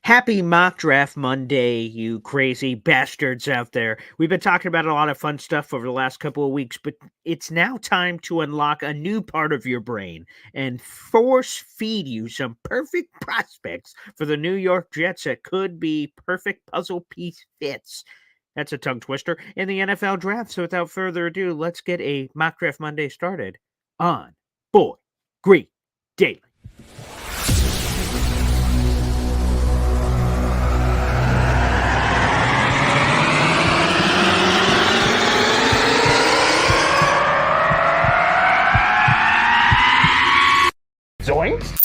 Happy Mock Draft Monday, you crazy bastards out there. We've been talking about a lot of fun stuff over the last couple of weeks, but it's now time to unlock a new part of your brain and force feed you some perfect prospects for the New York Jets that could be perfect puzzle piece fits. That's a tongue twister in the NFL draft. So without further ado, let's get a Mock Draft Monday started on Boy Green Daily. Zoinks!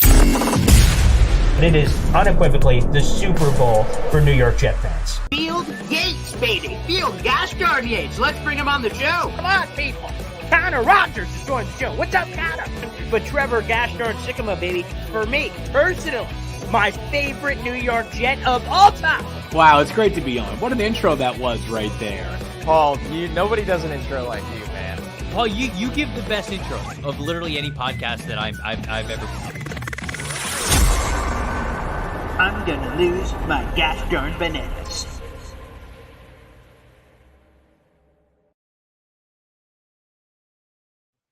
But it is unequivocally the Super Bowl for New York Jet fans. Field Yates, baby. Field Gosh darn Yates. Let's bring him on the show. Come on, people. Connor Rogers is joining the show. What's up, Connor? But Trevor Gosh darn Sycamore, baby, for me, personally, my favorite New York Jet of all time. Wow, it's great to be on. What an intro that was right there. Paul, nobody does an intro like you, man. Paul, you give the best intro of literally any podcast that I've ever been. I'm gonna lose my gosh darn bananas.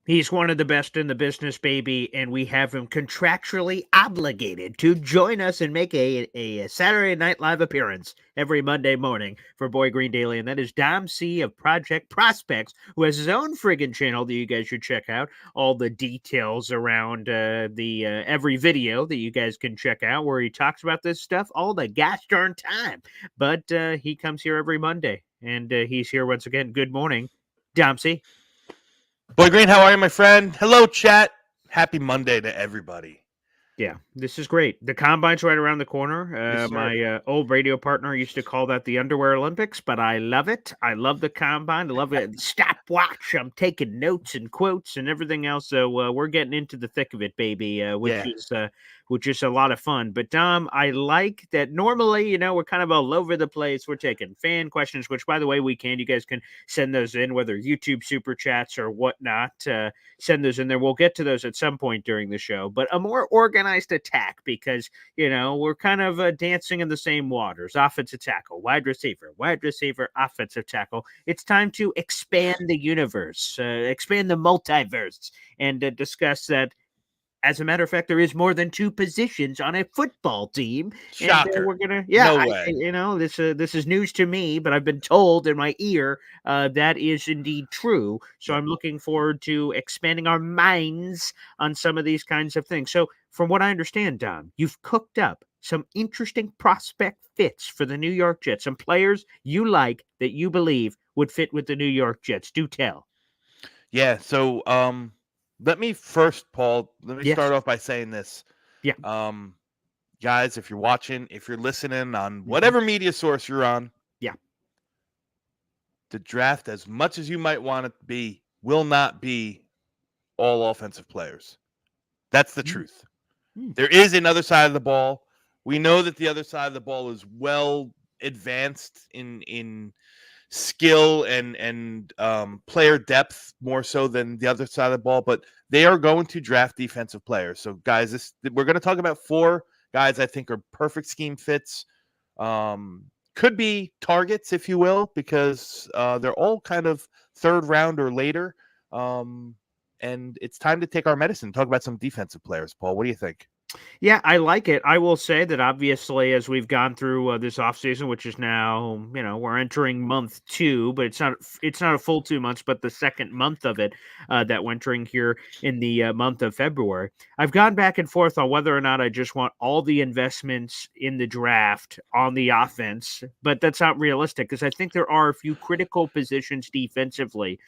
He's one of the best in the business, baby, and we have him contractually obligated to join us and make a Saturday Night Live appearance every Monday morning for Boy Green Daily, and that is Dom C of Project Prospects, who has his own friggin' channel that you guys should check out. All the details around the every video that you guys can check out where he talks about this stuff all the gosh darn time. But he comes here every Monday, and he's here once again. Good morning, Dom C. Boy Green, how are you, my friend? Hello, chat. Happy Monday to everybody. Yeah, this is great. The combine's right around the corner. Yes, sir. My old radio partner used to call that the Underwear Olympics, but I love it. I love the combine. I love it. Stopwatch. I'm taking notes and quotes and everything else. So we're getting into the thick of it, baby, which is a lot of fun. But Dom, I like that normally, we're kind of all over the place. We're taking fan questions, which, by the way, you guys can send those in, whether YouTube super chats or whatnot. Send those in there. We'll get to those at some point during the show. But a more organized attack because, we're kind of dancing in the same waters. Offensive tackle, wide receiver, offensive tackle. It's time to expand the universe, expand the multiverse, and discuss that. As a matter of fact, there is more than two positions on a football team. Shocker. And we're gonna, No way. this is news to me, but I've been told in my ear that is indeed true. So I'm looking forward to expanding our minds on some of these kinds of things. So, from what I understand, Don, you've cooked up some interesting prospect fits for the New York Jets. Some players you like that you believe would fit with the New York Jets. Do tell. Yeah, so let me first, Paul, Yes. start off by saying this. Yeah. Guys, if you're watching, if you're listening on whatever media source you're on, Yeah. the draft, as much as you might want it to be, will not be all offensive players. That's the truth. There is another side of the ball. We know that the other side of the ball is well advanced in skill and player depth more so than the other side of the ball, but they are going to draft defensive players. So, guys, we're going to talk about four guys I think are perfect scheme fits. Could be targets, if you will, because they're all kind of third round or later. And it's time to take our medicine. Talk about some defensive players, Paul. What do you think? Yeah, I like it. I will say that obviously, as we've gone through this offseason, which is now, we're entering month 2, but it's not a full 2 months, but the second month of it that we're entering here in the month of February. I've gone back and forth on whether or not I just want all the investments in the draft on the offense, but that's not realistic because I think there are a few critical positions defensively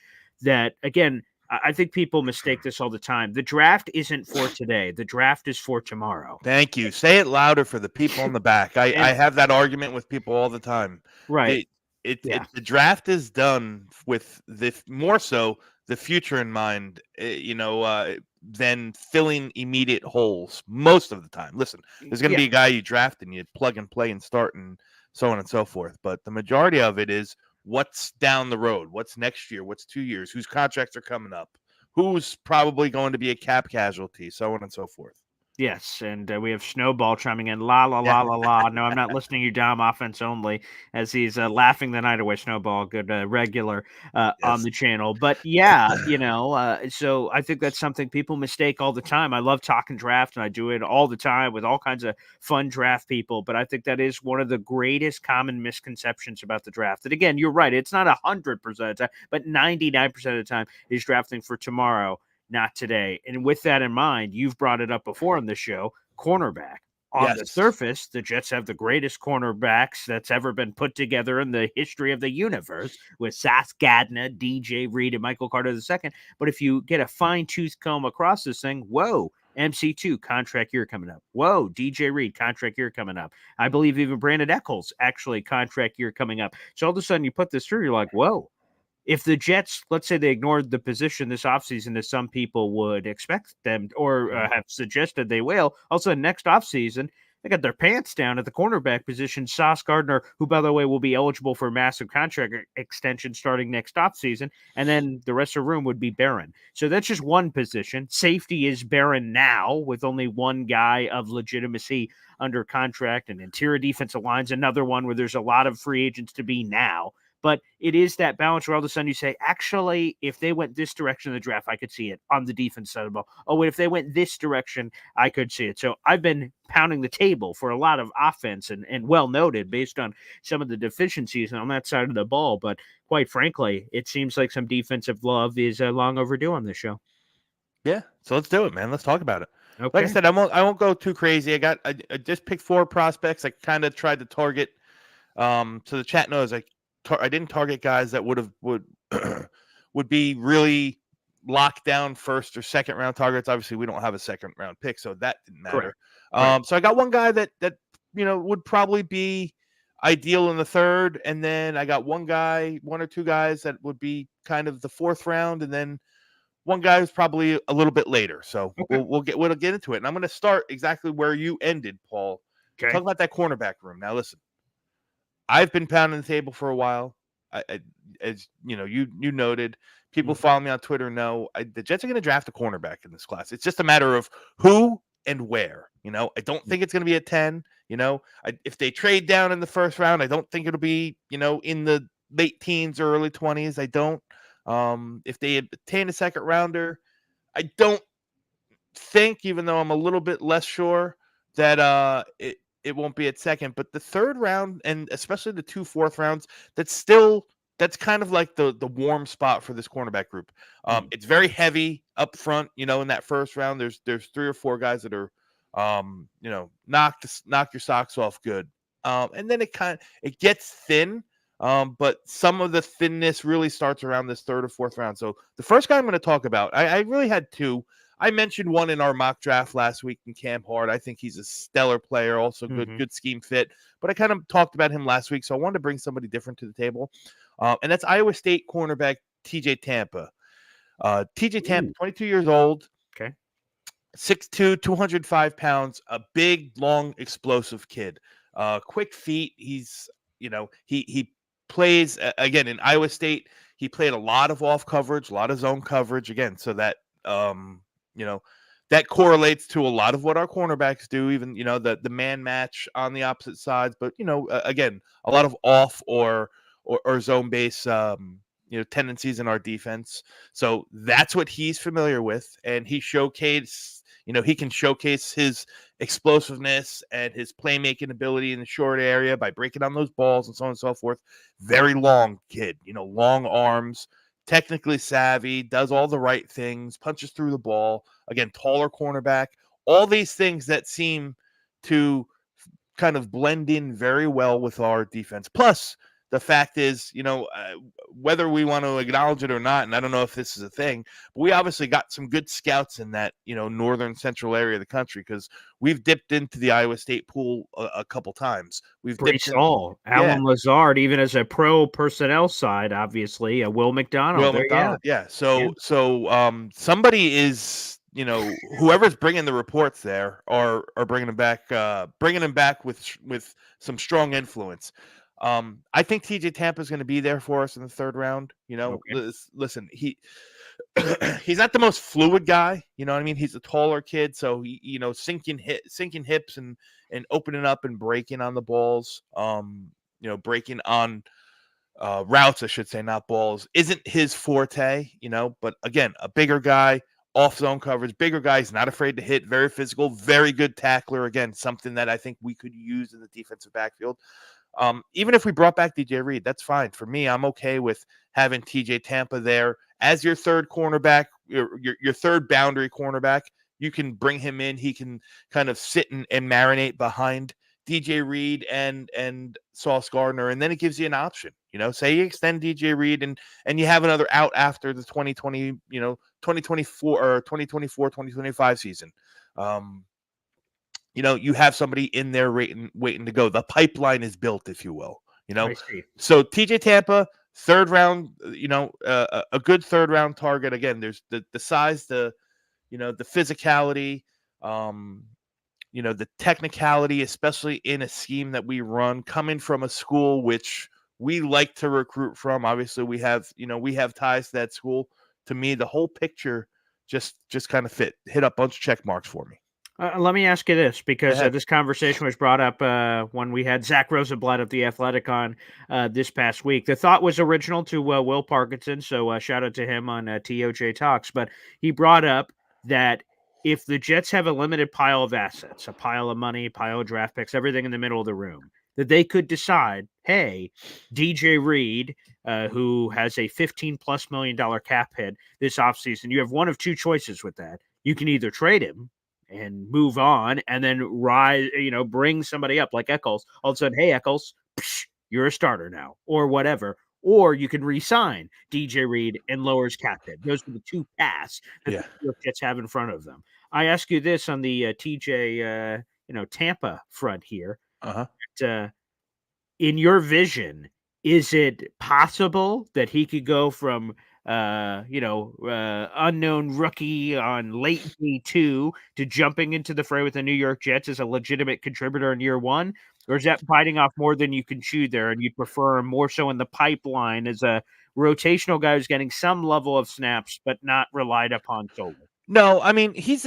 that, again, I think people mistake this all the time. The draft isn't for today. The draft is for tomorrow. Thank you. Say it louder for the people in the back. I have that argument with people all the time. Right. The draft is done with more so the future in mind, than filling immediate holes most of the time. Listen, there's going to be a guy you draft and you plug and play and start and so on and so forth. But the majority of it is what's down the road, what's next year, what's 2 years, whose contracts are coming up, who's probably going to be a cap casualty, so on and so forth. Yes, and we have Snowball chiming in, la la la la la. No, I'm not listening. You Dom offense only, as he's laughing the night away. Snowball, good regular on Yes. the channel. But yeah, so I think that's something people mistake all the time. I love talking draft, and I do it all the time with all kinds of fun draft people. But I think that is one of the greatest common misconceptions about the draft. And again, you're right; it's not 100% of the time, but 99% of the time is drafting for tomorrow, not today. And with that in mind, you've brought it up before on the show, cornerback. On the Yes. surface, the Jets have the greatest cornerbacks that's ever been put together in the history of the universe with Sauce Gardner, DJ Reed, and Michael Carter II. But if you get a fine-tooth comb across this thing, whoa, MC2 contract year coming up. Whoa, DJ Reed contract year coming up. I believe even Brandon Eccles actually contract year coming up. So all of a sudden you put this through, you're like, whoa. If the Jets, let's say they ignored the position this offseason as some people would expect them or have suggested they will, also next offseason, they got their pants down at the cornerback position. Sauce Gardner, who, by the way, will be eligible for a massive contract extension starting next offseason, and then the rest of the room would be barren. So that's just one position. Safety is barren now with only one guy of legitimacy under contract, and interior defensive line's another one where there's a lot of free agents to be now. But it is that balance where all of a sudden you say, actually, if they went this direction in the draft, I could see it on the defense side of the ball. Oh, wait, if they went this direction, I could see it. So I've been pounding the table for a lot of offense and well noted based on some of the deficiencies on that side of the ball. But quite frankly, it seems like some defensive love is long overdue on this show. Yeah. So let's do it, man. Let's talk about it. Okay. Like I said, I won't go too crazy. I just picked 4 prospects. I kind of tried to target. So the chat knows I didn't target guys that would would be really locked down first or second round targets. Obviously, we don't have a second round pick, so that didn't matter. So I got one guy that would probably be ideal in the third, and then I got one or two guys that would be kind of the fourth round, and then one guy who's probably a little bit later. So we'll get into it, and I'm going to start exactly where you ended, Paul. Okay. Talk about that cornerback room. Now, listen. I've been pounding the table for a while. As you know, you noted, people follow me on Twitter know the Jets are going to draft a cornerback in this class. It's just a matter of who and where. I don't think it's going to be a 10. If they trade down in the first round, I don't think it'll be in the late teens or early 20s. I don't. If they obtain a second rounder, I don't think, even though I'm a little bit less sure, that it won't be at second, but the third round and especially the 2 fourth rounds, that's kind of like the warm spot for this cornerback group. It's very heavy up front, in that first round. There's 3 or 4 guys that are, knock your socks off good. And then it gets thin. But some of the thinness really starts around this 3rd or 4th round. So the first guy I'm going to talk about, I really had 2. I mentioned one in our mock draft last week in Cam Hart. I think he's a stellar player, also good scheme fit. But I kind of talked about him last week, so I wanted to bring somebody different to the table. And that's Iowa State cornerback TJ Tampa. TJ Tampa, 22 years old. Okay. 6'2", 205 pounds, a big, long, explosive kid. Quick feet. He's, he plays, again, in Iowa State, he played a lot of off coverage, a lot of zone coverage, again, so that that correlates to a lot of what our cornerbacks do, even, the man match on the opposite sides. But, again, a lot of off or zone base, tendencies in our defense. So that's what he's familiar with. And he he can showcase his explosiveness and his playmaking ability in the short area by breaking down those balls and so on and so forth. Very long kid, long arms. Technically savvy, does all the right things, punches through the ball. Again, taller cornerback. All these things that seem to kind of blend in very well with our defense. Plus, the fact is, whether we want to acknowledge it or not, and I don't know if this is a thing, but we obviously got some good scouts in that, northern central area of the country, because we've dipped into the Iowa State pool a couple times. We've dipped Alan Lazard, even as a pro personnel side, obviously, Will McDonald. Yeah. So somebody is, whoever's bringing the reports there are bringing them back with some strong influence. I think TJ Tampa is going to be there for us in the 3rd round. Listen, he's not the most fluid guy. You know what I mean? He's a taller kid, so he, sinking hips and opening up and breaking on the balls. Breaking on routes, I should say, not balls, isn't his forte. But again, a bigger guy, off zone coverage, bigger guy. He's not afraid to hit. Very physical, very good tackler. Again, something that I think we could use in the defensive backfield. Even if we brought back DJ Reed, that's fine. For me, I'm okay with having TJ Tampa there as your third cornerback, your third boundary cornerback. You can bring him in. He can kind of sit and marinate behind DJ Reed and Sauce Gardner, and then it gives you an option. Say you extend DJ Reed and you have another out after the 2024 or 2025 season. You have somebody in there waiting to go. The pipeline is built, if you will. So TJ Tampa, third round. A good third round target. Again, there's the size, the physicality, the technicality, especially in a scheme that we run, coming from a school which we like to recruit from. Obviously, we have ties to that school. To me, the whole picture just kind of hit a bunch of check marks for me. Let me ask you this, because this conversation was brought up when we had Zach Rosenblatt of The Athletic on this past week. The thought was original to Will Parkinson, so shout out to him on TOJ Talks. But he brought up that if the Jets have a limited pile of assets, a pile of money, pile of draft picks, everything in the middle of the room, that they could decide, hey, DJ Reed, who has a $15+ million cap hit this offseason, you have one of two choices with that. You can either trade him and move on, and then bring somebody up like Eccles. All of a sudden, hey, Eccles, you're a starter now, or whatever. Or you can re-sign DJ Reed and lower his cap hit. Those are the two paths that the Jets have in front of them. I ask you this on the TJ, Tampa front here. In your vision, is it possible that he could go from unknown rookie on late D2 to jumping into the fray with the New York Jets as a legitimate contributor in year one? Or is that biting off more than you can chew there, and you'd prefer him more so in the pipeline as a rotational guy who's getting some level of snaps but not relied upon solely? No, I mean, he's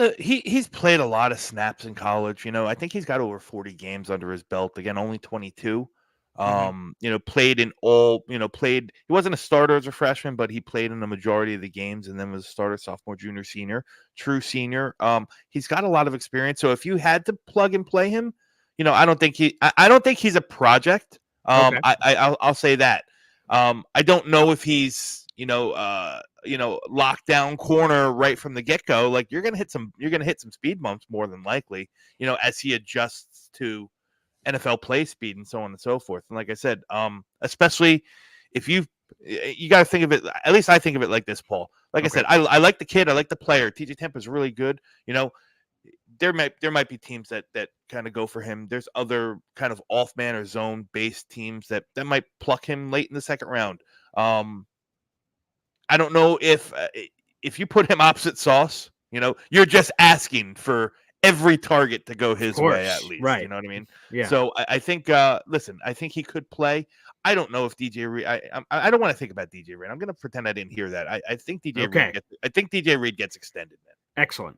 played a lot of snaps in college. I think he's got over 40 games under his belt. Again, only 22. Played in all, he wasn't a starter as a freshman, but he played in the majority of the games and then was a starter sophomore, junior, senior, true senior. He's got a lot of experience. So if you had to plug and play him, I don't think he's a project. Okay. I'll say that. I don't know if he's, lockdown corner right from the get-go. Like you're going to hit some speed bumps more than likely, as he adjusts to NFL play speed and so on and so forth. And like I said, especially if you got to think of it, at least I think of it like this, Paul. Like I said, I like the kid. I like the player. TJ Tampa is really good. There might be teams that kind of go for him. There's other kind of off man or zone based teams that might pluck him late in the second round. I don't know if you put him opposite Sauce, you're just asking for every target to go his way at least. Right. You know what I mean? Yeah. So I think, listen, I think he could play. I don't know if DJ Reed. I don't want to think about DJ Reed. I'm going to pretend I didn't hear that. I think DJ Reed gets extended, man. Excellent.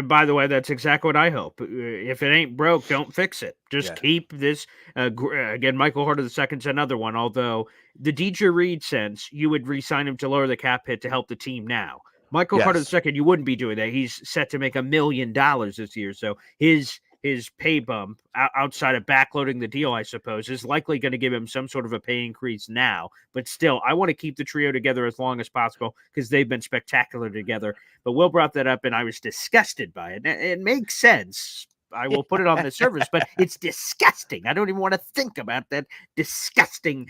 By the way, that's exactly what I hope. If it ain't broke, don't fix it. Just keep this. Again, Michael Horta II is another one. Although the DJ Reed sense, you would re-sign him to lower the cap hit to help the team now. Michael Horta II, you wouldn't be doing that. He's set to make $1 million this year, so his pay bump outside of backloading the deal, I suppose, is likely going to give him some sort of a pay increase now. But still, I want to keep the trio together as long as possible because they've been spectacular together. But Will brought that up, and I was disgusted by it. It makes sense. I will put it on the surface, but it's disgusting. I don't even want to think about that disgusting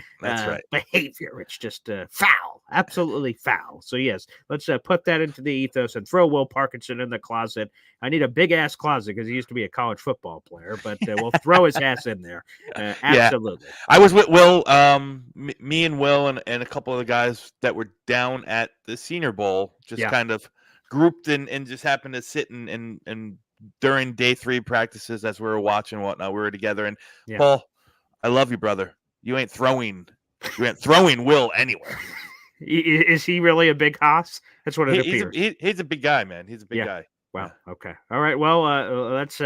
behavior. It's just foul, absolutely foul. So yes, let's put that into the ethos and throw Will Parkinson in the closet. I need a big ass closet because he used to be a college football player, but we'll throw his ass in there. Absolutely. Yeah. I was with Will, me and Will and a couple of the guys that were down at the Senior Bowl, just kind of grouped and just happened to sit and during day 3 practices as we were watching and whatnot, we were together. And Paul, I love you, brother. You ain't throwing Will anywhere. Is he really a big hoss? That's what it He's appears. he's a big guy, man. He's a big Yeah. guy. Wow. Okay. All right. Well, let's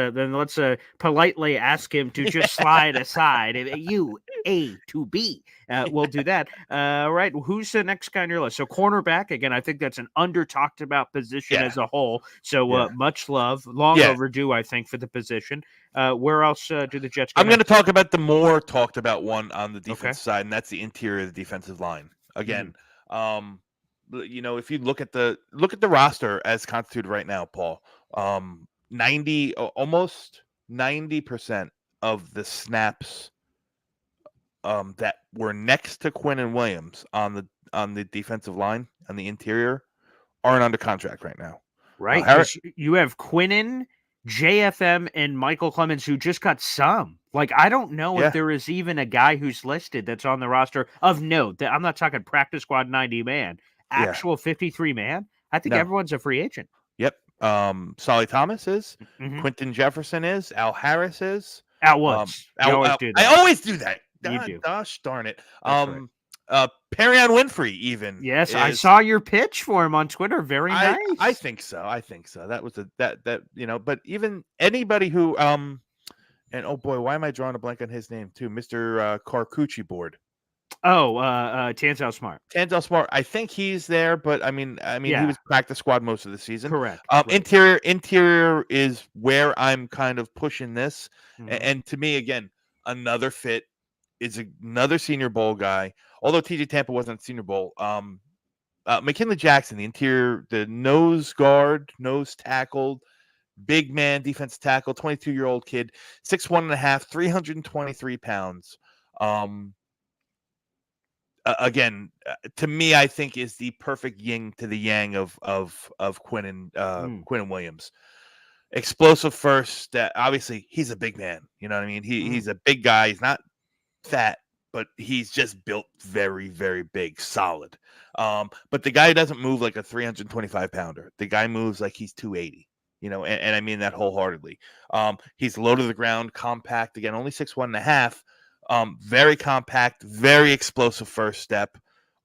politely ask him to just slide aside. You A to B. We'll do that. All right. Who's the next guy on your list? So cornerback again. I think that's an under talked about position Yeah. as a whole. So Yeah. much love, long Yeah. overdue, I think, for the position. Where else do the Jets? I'm going to talk about the more talked about one on the defense Okay. side, and that's the interior of the defensive line. Again, if you look at the roster as constituted right now, Paul, 90 almost 90% of the snaps that were next to Quinn and Williams on the defensive line on the interior aren't under contract right now. Right, because you have Quinnen, JFM, and Michael Clemens who just got some. Like, I don't know if there is even a guy who's listed that's on the roster of note. I'm not talking practice squad 90 man, actual 53 man. I think everyone's a free agent. Yep. Solly Thomas is. Quentin Jefferson is. Al Harris is. Al Woods. I always do that. You do. Gosh darn it. Right. Perrion Winfrey even. Yes, I saw your pitch for him on Twitter. Very nice. I think so. That was but even anybody who and oh boy, why am I drawing a blank on his name too? Mr. Carcucci board. Oh, Tanzel Smart. Tanzel Smart. I think he's there, but I mean he was practice squad most of the season. Correct. Right. Interior is where I'm kind of pushing this. And to me, again, another fit is another Senior Bowl guy. Although TJ Tampa wasn't at Senior Bowl, McKinley Jackson, the interior, the nose tackle, big man, defensive tackle, 22-year-old kid, 6'1.5", 323 pounds. Again, to me, I think is the perfect yin to the yang of Quinn and Williams. Explosive first. Obviously, he's a big man. You know what I mean? He's a big guy. He's not fat, but he's just built very, very big, solid. But the guy doesn't move like a 325 pounder. The guy moves like he's 280. And I mean that wholeheartedly. He's low to the ground, compact. Again, only 6'1.5". Very compact, very explosive first step.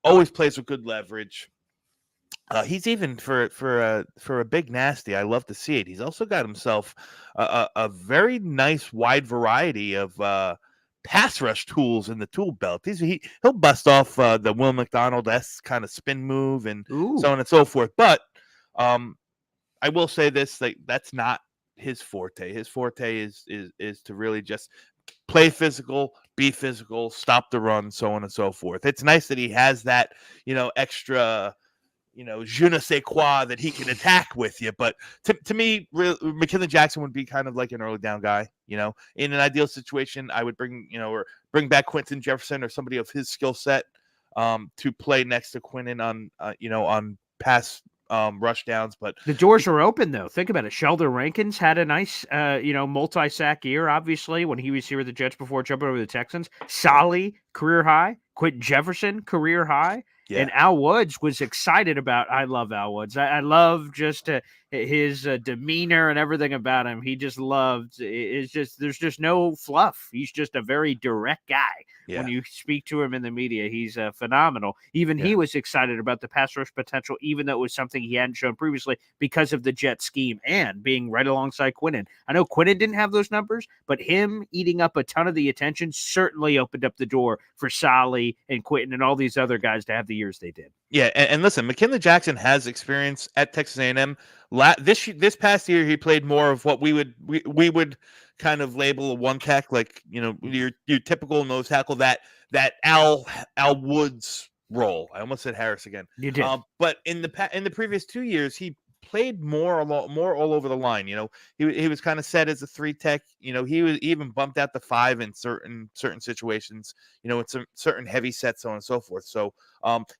Always plays with good leverage. He's even for a big nasty. I love to see it. He's also got himself a very nice wide variety of pass rush tools in the tool belt. He'll bust off the Will McDonald-esque kind of spin move and so on and so forth. But I will say this: that's not his forte. His forte is to really just play physical, be physical, stop the run, so on and so forth. It's nice that he has that, extra, je ne sais quoi that he can attack with you. But to me, McKinley Jackson would be kind of like an early down guy. In an ideal situation, I would bring back Quentin Jefferson or somebody of his skill set to play next to Quinnen on pass rush downs. But the doors are open, though. Think about it. Sheldon Rankins had a nice, multi-sack year, obviously, when he was here with the Jets before jumping over the Texans. Solly, career high. Quentin Jefferson, career high. Yeah. And Al Woods was excited about. I love Al Woods. I love just his demeanor and everything about him. He just loved. It's just there's just no fluff. He's just a very direct guy. Yeah. When you speak to him in the media, he's phenomenal. Even he was excited about the pass rush potential, even though it was something he hadn't shown previously because of the Jet scheme and being right alongside Quinnen. I know Quinnen didn't have those numbers, but him eating up a ton of the attention certainly opened up the door for Solly and Quentin and all these other guys to have the years they did. Yeah, and listen, McKinley Jackson has experience at Texas A&M. This past year, he played more of what we would kind of label a one tech, like your typical nose tackle. That Al Woods role. I almost said Harris again. You did, but in the previous 2 years, he played more all over the line. He was kind of set as a 3 tech. He was even bumped out to 5 in certain situations. With some certain heavy sets, so on and so forth. So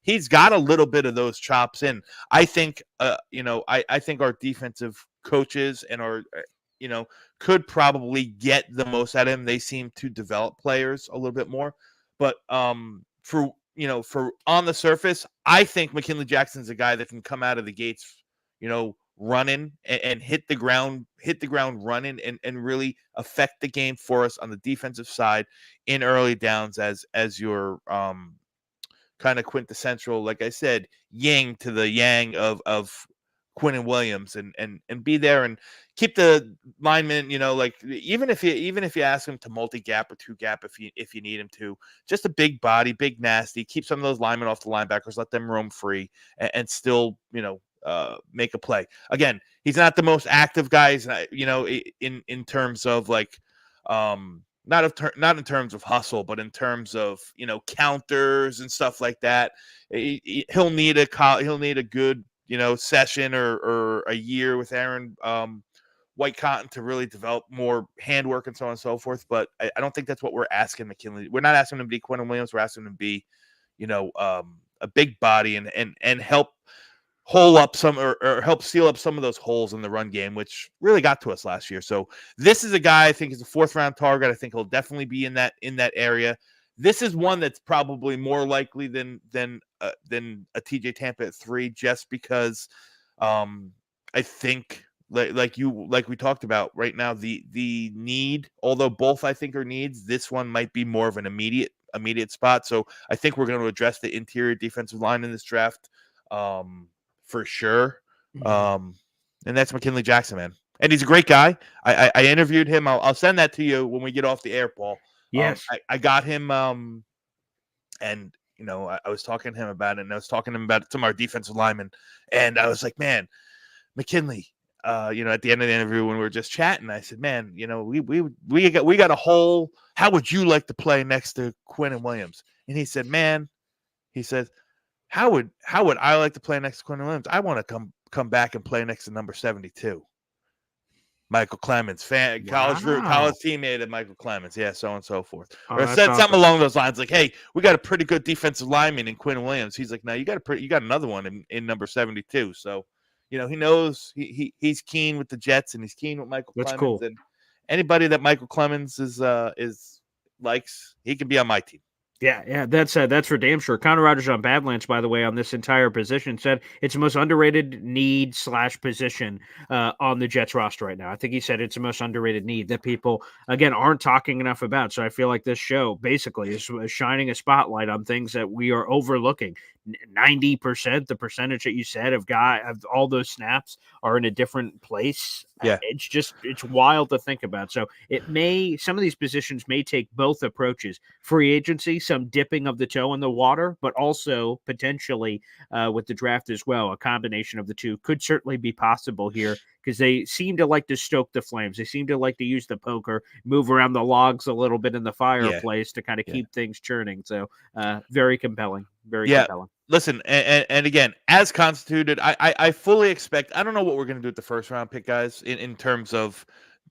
he's got a little bit of those chops in. I think I think our defensive coaches and our could probably get the most out of him. They seem to develop players a little bit more, but for on the surface, I think McKinley Jackson's a guy that can come out of the gates running and hit the ground running and really affect the game for us on the defensive side in early downs as your kind of quintessential, like I said, yin to the yang of Quinn Williams, and be there and keep the lineman, like even if you ask him to multi-gap or two-gap if you need him to, just a big body, big nasty, keep some of those linemen off the linebackers, let them roam free, and still, make a play. Again, he's not the most active guy, in terms of like, not in terms of hustle, but in terms of counters and stuff like that. He'll need a good session or a year with Aaron White Cotton to really develop more handwork and so on and so forth. But I don't think that's what we're asking McKinley. We're not asking him to be Quinn Williams. We're asking him to be, a big body and help hole up some or help seal up some of those holes in the run game, which really got to us last year. So this is a guy I think is a 4th round target. I think he'll definitely be in that area. This is one that's probably more likely than a TJ Tampa at 3, just because I think like we talked about right now, the need, although both I think are needs, this one might be more of an immediate spot. So I think we're going to address the interior defensive line in this draft for sure. And that's McKinley Jackson, man. And he's a great guy. I interviewed him. I'll send that to you when we get off the air, Paul. Yes. I got him, and I was talking to him about it, and I was talking to him about some of our defensive linemen, and I was like, man, McKinley, at the end of the interview when we were just chatting, I said, man, we got a hole. How would you like to play next to Quinn Williams? And he said, how would I like to play next to Quinn Williams? I want to come back and play next to number 72. Michael Clemens, college teammate of Michael Clemens, so on and so forth. Or said something along those lines, like, "Hey, we got a pretty good defensive lineman in Quinn Williams." He's like, "No, you got another one in number 72." So, he knows he's keen with the Jets, and he's keen with Michael Clemens. Cool. And anybody that Michael Clemens likes, he can be on my team. Yeah, that's for damn sure. Connor Rogers on Badlands, by the way, on this entire position said it's the most underrated need / position on the Jets roster right now. I think he said it's the most underrated need that people, again, aren't talking enough about. So I feel like this show basically is shining a spotlight on things that we are overlooking. 90%, the percentage that you said of all those snaps are in a different place. Yeah, it's wild to think about. So some of these positions may take both approaches: free agency, some dipping of the toe in the water, but also potentially with the draft as well. A combination of the two could certainly be possible here, because they seem to like to stoke the flames. They seem to like to use the poker, move around the logs a little bit in the fireplace to kind of keep things churning. So very compelling. Very compelling. Listen, and again, as constituted, I fully expect. I don't know what we're going to do with the 1st round pick, guys, in terms of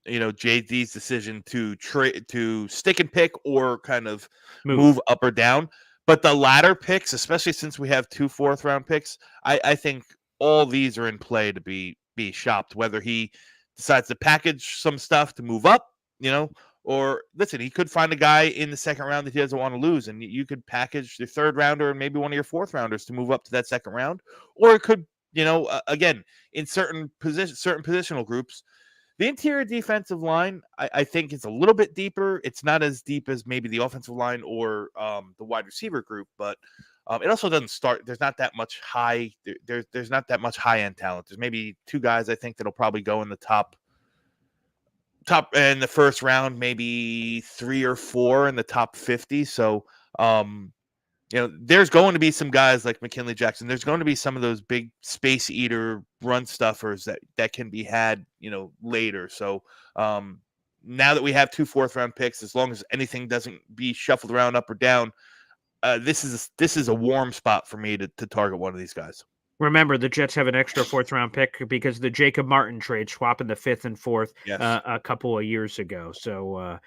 JD's decision to stick and pick or kind of move up or down. But the latter picks, especially since we have 2 4th round picks, I think all these are in play to be shopped. Whether he decides to package some stuff to move up, or listen, he could find a guy in the 2nd round that he doesn't want to lose, and you could package your 3rd rounder and maybe one of your 4th rounders to move up to that 2nd round. Or it could, again, in certain positional groups, the interior defensive line, I think it's a little bit deeper. It's not as deep as maybe the offensive line or the wide receiver group, but it also doesn't start. There's not that much high. There's not that much high end talent. There's maybe 2 guys I think that'll probably go in the top in the 1st round, maybe 3 or 4 in the top 50. So, there's going to be some guys like McKinley Jackson. There's going to be some of those big space eater run stuffers that can be had, later. So, now that we have 2 4th round picks, as long as anything doesn't be shuffled around up or down, this is a warm spot for me to target one of these guys. Remember, the Jets have an extra 4th round pick because of the Jacob Martin trade, swapping the 5th and 4th a couple of years ago. So,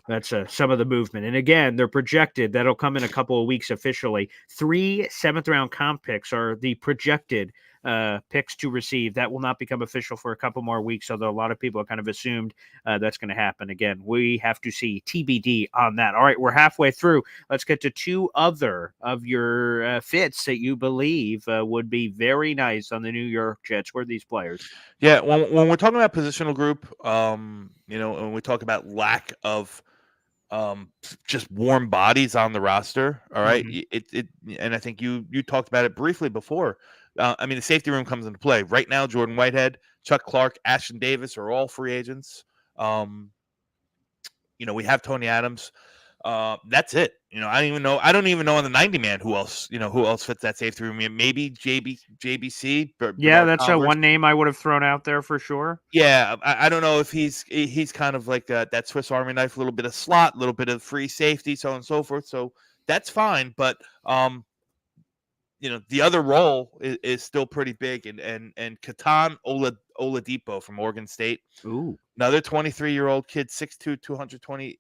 that's some of the movement. And again, they're projected, that'll come in a couple of weeks officially. 3 7th round comp picks are the projected picks to receive. That will not become official for a couple more weeks, although a lot of people have kind of assumed that's going to happen. Again, we have to see TBD on that. All right, we're halfway through. Let's get to 2 other of your fits that you believe would be very nice on the New York Jets. Who are these players? Yeah, when we're talking about positional group, when we talk about lack of just warm bodies on the roster. All right, and I think you talked about it briefly before. I mean, the safety room comes into play right now. Jordan Whitehead, Chuck Clark, Ashton Davis are all free agents. We have Tony Adams. That's it. I don't even know on the 90 man who else fits that safety room. Maybe JBC. Yeah, Bernard that's Converse. one name I would have thrown out there for sure. Yeah, I don't know if he's kind of like that Swiss Army knife, a little bit of slot, a little bit of free safety, so on and so forth. So that's fine, but the other role is still pretty big. And Katan Oladipo from Oregon State, another 23-year-old kid, 6'2", 220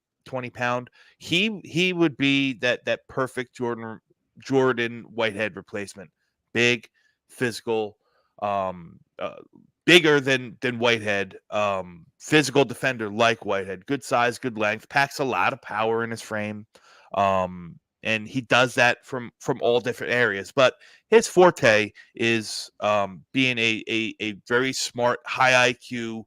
pound. He would be that perfect Jordan Whitehead replacement. Big, physical, bigger than Whitehead, physical defender like Whitehead, good size, good length, packs a lot of power in his frame. And he does that from all different areas. But his forte is being a very smart, high IQ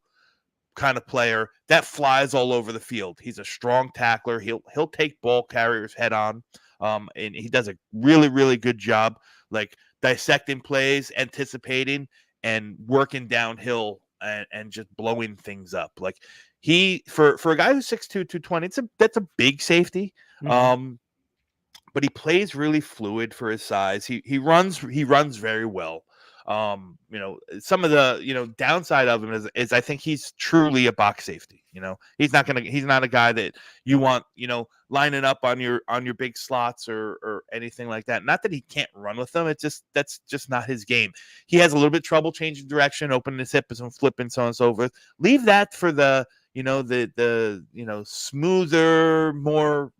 kind of player that flies all over the field. He's a strong tackler. He'll take ball carriers head on, and he does a really, really good job, like dissecting plays, anticipating, and working downhill and just blowing things up. Like he for a guy who's 6'2", 220, that's a big safety. But he plays really fluid for his size. He runs very well. Some of the downside of him is I think he's truly a box safety. He's not a guy that you want lining up on your big slots or anything like that. Not that he can't run with them. That's just not his game. He has a little bit trouble changing direction, opening his hips and flipping, so on and so forth. Leave that for the smoother, more,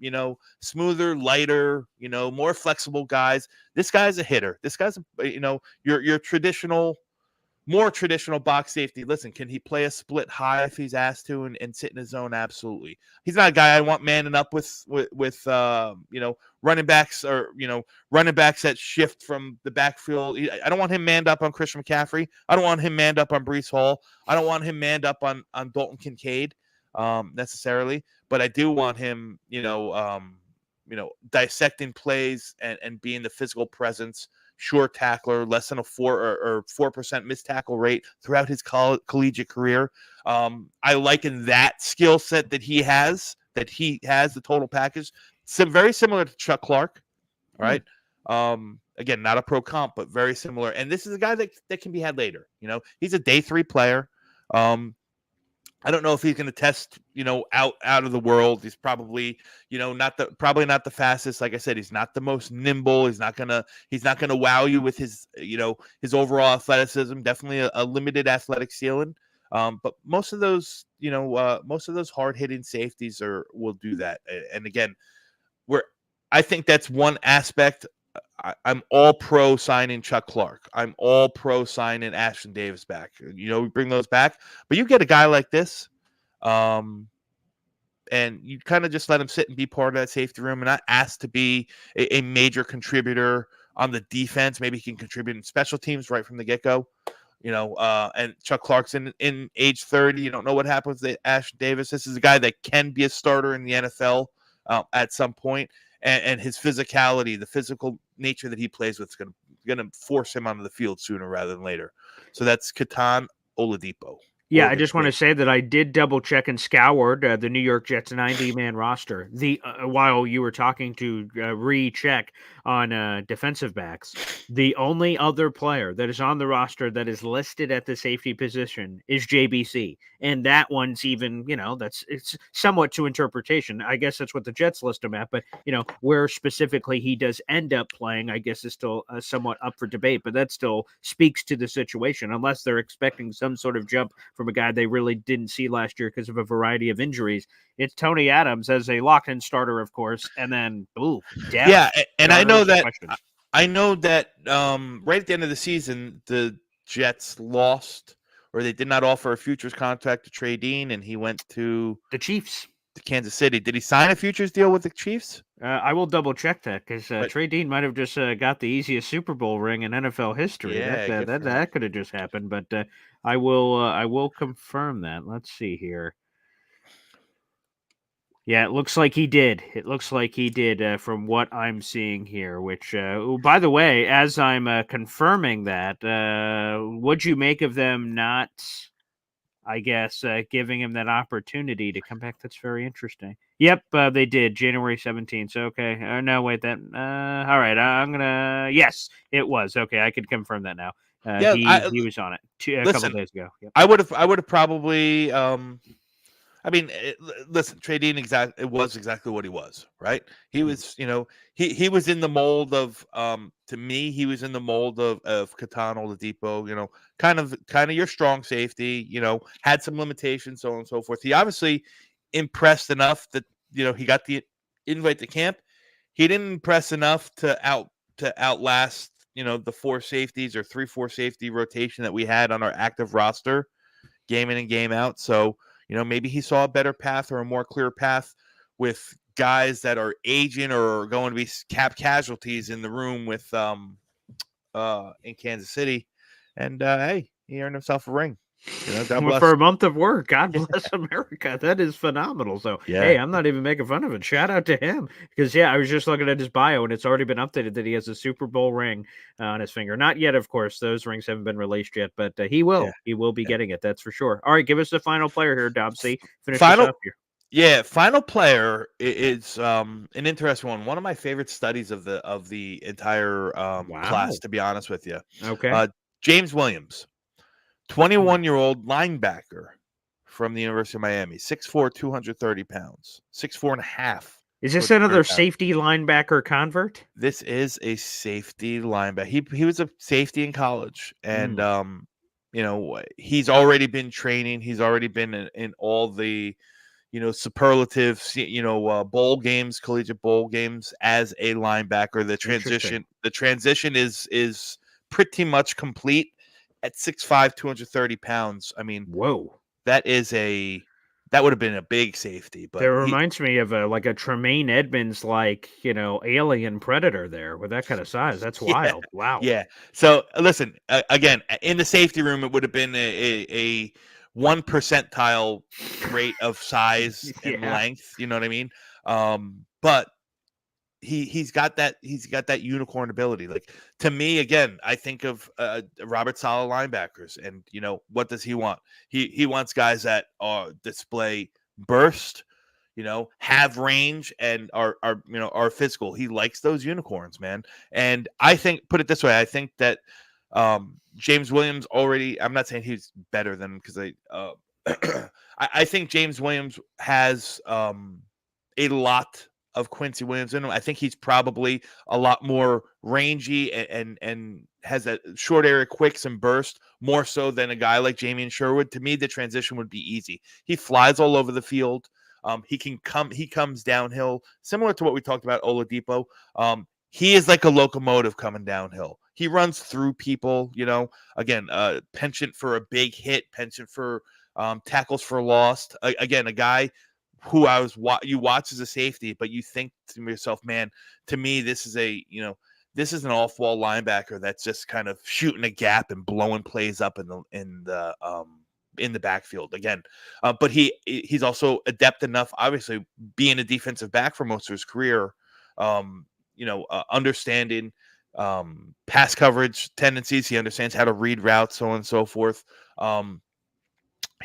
smoother, lighter, more flexible guys. This guy's a hitter. This guy's, your traditional, more traditional box safety. Listen, can he play a split high if he's asked to and sit in his zone? Absolutely. He's not a guy I want manning up with running backs or, running backs that shift from the backfield. I don't want him manned up on Christian McCaffrey. I don't want him manned up on Breece Hall. I don't want him manned up on Dalton Kincaid necessarily, but I do want him, dissecting plays and being the physical presence, short tackler, less than a 4% missed tackle rate throughout his collegiate career. I liken that skill set that he has, the total package, very similar to Chuck Clark. All right. Again, not a pro comp, but very similar. And this is a guy that can be had later. He's a day 3 player. I don't know if he's going to test, out of the world. He's probably, not the fastest. Like I said, he's not the most nimble. He's not gonna wow you with his, his overall athleticism. Definitely a limited athletic ceiling. But most of those hard hitting safeties will do that. And again, I think that's one aspect. I'm all pro signing Chuck Clark. I'm all pro signing Ashton Davis back. We bring those back, but you get a guy like this, and you kind of just let him sit and be part of that safety room and not asked to be a major contributor on the defense. Maybe he can contribute in special teams right from the get-go. And Chuck Clark's in age 30. You don't know what happens with Ashton Davis. This is a guy that can be a starter in the NFL at some point. And his physicality, the physical nature that he plays with, is going to force him onto the field sooner rather than later. So that's Katan Oladipo. Yeah, I just want to say that I did double check and scoured the New York Jets 90-man roster. While you were talking to recheck on defensive backs, the only other player that is on the roster that is listed at the safety position is JBC, and that one's even it's somewhat to interpretation. I guess that's what the Jets list him at, but where specifically he does end up playing, I guess is still somewhat up for debate. But that still speaks to the situation, unless they're expecting some sort of jump from a guy they really didn't see last year because of a variety of injuries. It's Tony Adams as a locked-in starter, of course, and then depth. Yeah, and I know that right at the end of the season, the Jets lost, or they did not offer a futures contract to Trey Dean, and he went to the Chiefs. To Kansas City. Did he sign a futures deal with the Chiefs? I will double check that because Trey Dean might have just got the easiest Super Bowl ring in NFL history. Yeah, that could have just happened, but I will confirm that. Let's see here. Yeah, it looks like he did. It looks like he did from what I'm seeing here. Which, by the way, as I'm confirming that, what'd you make of them not? I guess giving him that opportunity to come back. That's very interesting. Yep, they did January 17th. So okay, no, wait, that. All right, I'm gonna. Yes, it was okay. I could confirm that now. Yeah, He was on it a couple listen. days ago. Yep. I would have probably. I mean, listen, Trey Dean it was exactly what he was, right? He was, he was in the mold of, to me, he was in the mold of Catan Oladipo, kind of your strong safety, had some limitations, so on and so forth. He obviously impressed enough that, he got the invite to camp. He didn't impress enough to outlast, the 3-4 safety rotation that we had on our active roster game in and game out. So, maybe he saw a better path or a more clear path with guys that are aging or going to be cap casualties in the room with in Kansas City. And hey, he earned himself a ring. God bless. For a month of work, God bless America. That is phenomenal. So, hey, I'm not even making fun of it. Shout out to him because, I was just looking at his bio and it's already been updated that he has a Super Bowl ring on his finger. Not yet, of course. Those rings haven't been released yet, but he will. Yeah. He will be getting it. That's for sure. All right, give us the final player here, Dobsy. Finish Final- this up here. Yeah, final player is an interesting one. One of my favorite studies of the entire class, to be honest with you. Okay. James Williams, 21-year-old linebacker from the University of Miami, 6'4", 230 pounds, 6'4" and a half. Is this another safety linebacker convert? This is a safety linebacker. He was a safety in college, and he's already been training. He's already been in all the superlative, bowl games, collegiate bowl games as a linebacker. The transition is pretty much complete at 6'5", 230 pounds. I mean, whoa, that would have been a big safety. But that reminds me of a Tremaine Edmonds, alien predator there with that kind of size. That's wild. Wow. Yeah. So listen, again, in the safety room, it would have been a 1 percentile rate of size and length. You know what I mean? But he's got that unicorn ability. Like, to me, again, I think of Robert Saleh linebackers, and what does he want? He wants guys that display burst, have range, and are physical. He likes those unicorns, man. And I think, put it this way, I think that James Williams already, I'm not saying he's better than, because I think James Williams has a lot of Quincy Williams in him. I think he's probably a lot more rangy and has a short area quicks and burst more so than a guy like Jamie and Sherwood. To me, the transition would be easy. He flies all over the field. He comes downhill, similar to what we talked about Oladipo. He is like a locomotive coming downhill. He runs through people, again, penchant for a big hit, penchant for tackles for lost. Again, a guy who you watch as a safety, but you think to yourself, man, to me, this is an off-wall linebacker that's just kind of shooting a gap and blowing plays up in the backfield again. But he's also adept enough, obviously, being a defensive back for most of his career, understanding pass coverage tendencies. He understands how to read routes, so on and so forth.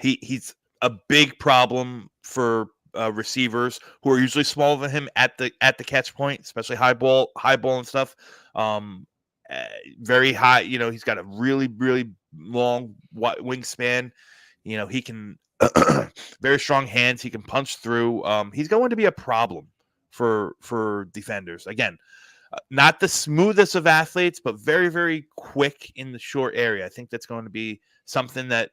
He's a big problem for receivers who are usually smaller than him at the catch point, especially high ball and stuff. Very high, he's got a really, really long wingspan. He can very strong hands. He can punch through. He's going to be a problem for defenders. Again, not the smoothest of athletes, but very, very quick in the short area. I think that's going to be something that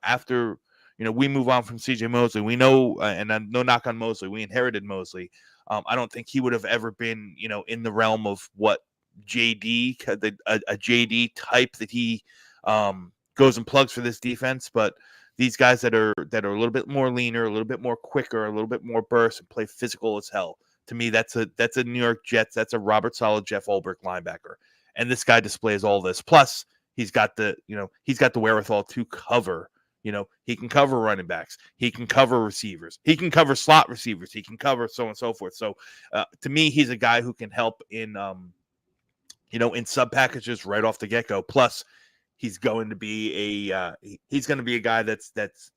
after we move on from CJ Mosley. We know, and no knock on Mosley, we inherited Mosley. I don't think he would have ever been, in the realm of what JD, a JD type that he goes and plugs for this defense. But these guys that are a little bit more leaner, a little bit more quicker, a little bit more burst, and play physical as hell. To me, that's a New York Jets. That's a Robert Saleh, Jeff Ulbrich linebacker, and this guy displays all this. Plus, he's got the wherewithal to cover He can cover running backs. He can cover receivers. He can cover slot receivers. He can cover so on and so forth. So to me, he's a guy who can help in sub packages right off the get go. Plus, he's going to be a guy that's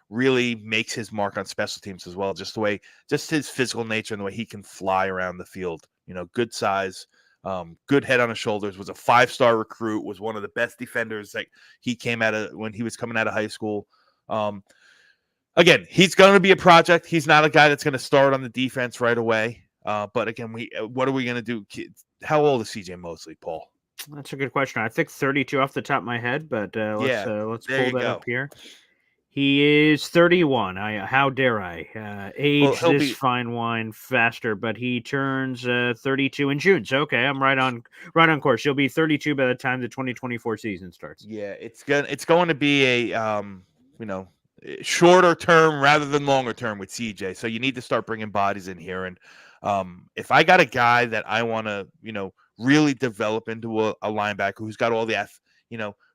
really makes his mark on special teams as well. Just his physical nature and the way he can fly around the field. Good size. Good head on his shoulders, was a 5-star recruit, was one of the best defenders that he came out of when he was coming out of high school. Again, he's going to be a project. He's not a guy that's going to start on the defense right away. But again, what are we going to do? How old is CJ Mosley, Paul? That's a good question. I think 32 off the top of my head, but let's pull that up here. He is 31. How dare I age this fine wine faster? But he turns 32 in June. So okay, I'm right on course. He'll be 32 by the time the 2024 season starts. Yeah, it's going to be a shorter term rather than longer term with CJ. So you need to start bringing bodies in here. And if I got a guy that I want to really develop into a linebacker who's got all the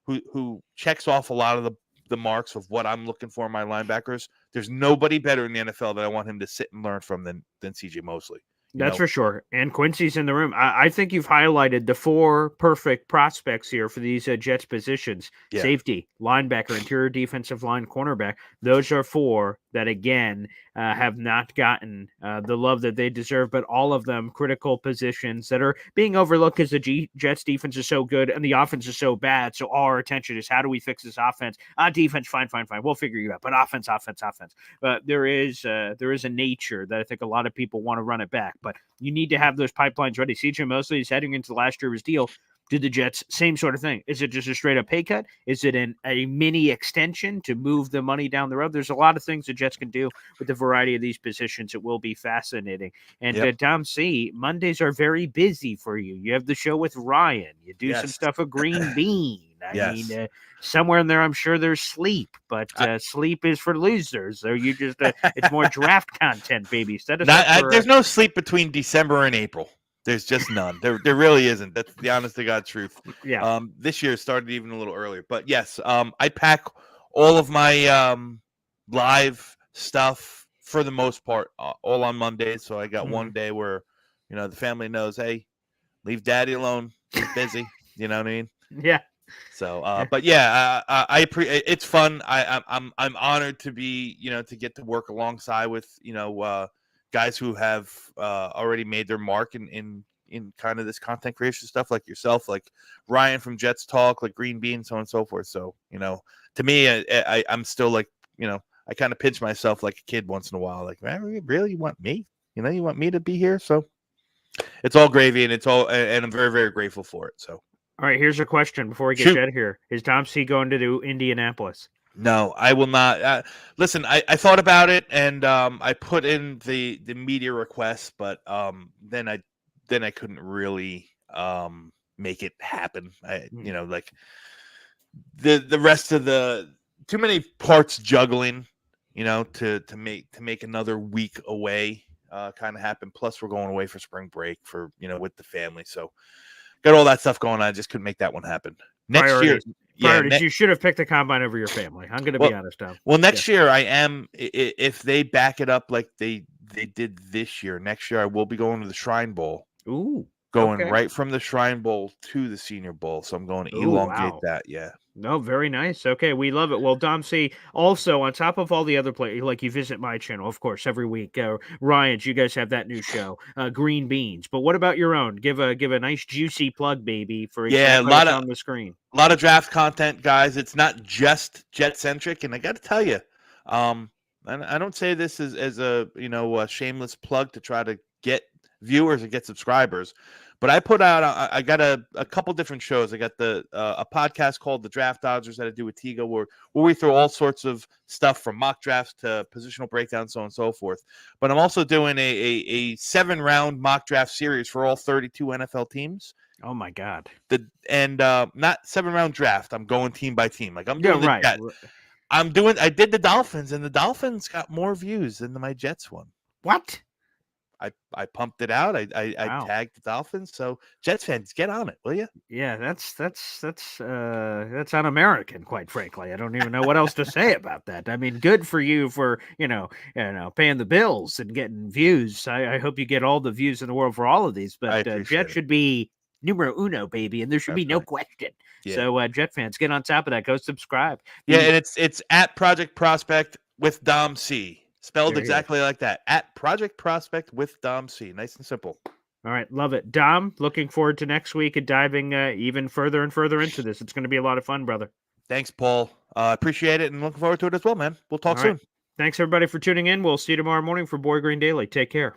who checks off a lot of the marks of what I'm looking for in my linebackers, there's nobody better in the NFL that I want him to sit and learn from than CJ Mosley. That's for sure. And Quincy's in the room. I think you've highlighted the 4 perfect prospects here for these Jets positions. Yeah. Safety, linebacker, interior defensive line, cornerback. Those are 4 that, again, have not gotten the love that they deserve, but all of them critical positions that are being overlooked because the Jets defense is so good and the offense is so bad. So all our attention is, how do we fix this offense? Defense, fine. We'll figure you out. But offense. But there is a nature that I think a lot of people want to run it back. But you need to have those pipelines ready. CJ Mosley is heading into last year's deal. Did the Jets, same sort of thing? Is it just a straight up pay cut? Is it a mini extension to move the money down the road? There's a lot of things the Jets can do with the variety of these positions. It will be fascinating. And Dom C, Mondays are very busy for you. You have the show with Ryan. You do some stuff with Green Bean. I mean, somewhere in there, I'm sure there's sleep, but sleep is for losers. So you just, it's more draft content, baby. There's no sleep between December and April. There's just none. There really isn't. That's the honest to God truth. Yeah. This year started even a little earlier, but yes, I pack all of my live stuff for the most part all on Mondays. So I got one day where, the family knows, hey, leave Daddy alone. He's busy. You know what I mean? Yeah. So, but yeah, it's fun. I'm honored to be, to get to work alongside with, guys who have already made their mark in kind of this content creation stuff, like yourself, like Ryan from Jets Talk, like Green Bean, so on and so forth. So, to me, I'm still like, I kind of pinch myself like a kid once in a while. Like, man, really, you want me? You want me to be here? So it's all gravy, and I'm very, very grateful for it. So. All right, here's a question before we get Jed here. Is Dom C going to do Indianapolis? No, I will not. Listen, I thought about it, and I put in the media request, but then I couldn't really make it happen. Like the rest of the too many parts juggling, to make another week away kind of happen. Plus, we're going away for spring break for with the family, so got all that stuff going on. I just couldn't make that one happen. Next year. You should have picked the combine over your family. I'm going to be honest, Tom. Well, next year I am. If they back it up like they did this year, next year I will be going to the Shrine Bowl. Ooh, going right from the Shrine Bowl to the Senior Bowl. So I'm going to elongate that. Yeah. No, very nice. Okay, we love it. Well, Dom C, also on top of all the other players, like you visit my channel, of course, every week. Ryan's, you guys have that new show, Green Beans. But what about your own? Give a nice juicy plug, baby, for a lot on the screen. A lot of draft content, guys. It's not just Jet centric, and I got to tell you, I don't say this as a a shameless plug to try to get viewers and get subscribers. But I put out, I got a couple different shows. I got a podcast called The Draft Dodgers that I do with Tigo, where we throw all sorts of stuff from mock drafts to positional breakdowns, so on and so forth. But I'm also doing a 7-round mock draft series for all 32 NFL teams. Oh my God! Not 7-round draft. I'm going team by team. Like I'm doing the Jets. I did the Dolphins, and the Dolphins got more views than my Jets one. What? I pumped it out. I Wow. tagged the Dolphins. So Jets fans, get on it, will you? Yeah, that's un-American, quite frankly. I don't even know what else to say about that. I mean, good for you for paying the bills and getting views. I hope you get all the views in the world for all of these. I But appreciate Jet it. should be numero uno, baby, and there should be That's no right. question. Yeah. So Jet fans, get on top of that. Go subscribe. Yeah, The- and it's at Project Prospect with Dom C. Spelled There you go. exactly like that. At Project Prospect with Dom C. Nice and simple. All right, love it. Dom, looking forward to next week and diving even further and further into this. It's going to be a lot of fun, brother. Thanks, Paul. Appreciate it and looking forward to it as well, man. We'll talk All soon. right. Thanks, everybody, for tuning in. We'll see you tomorrow morning for Boy Green Daily. Take care.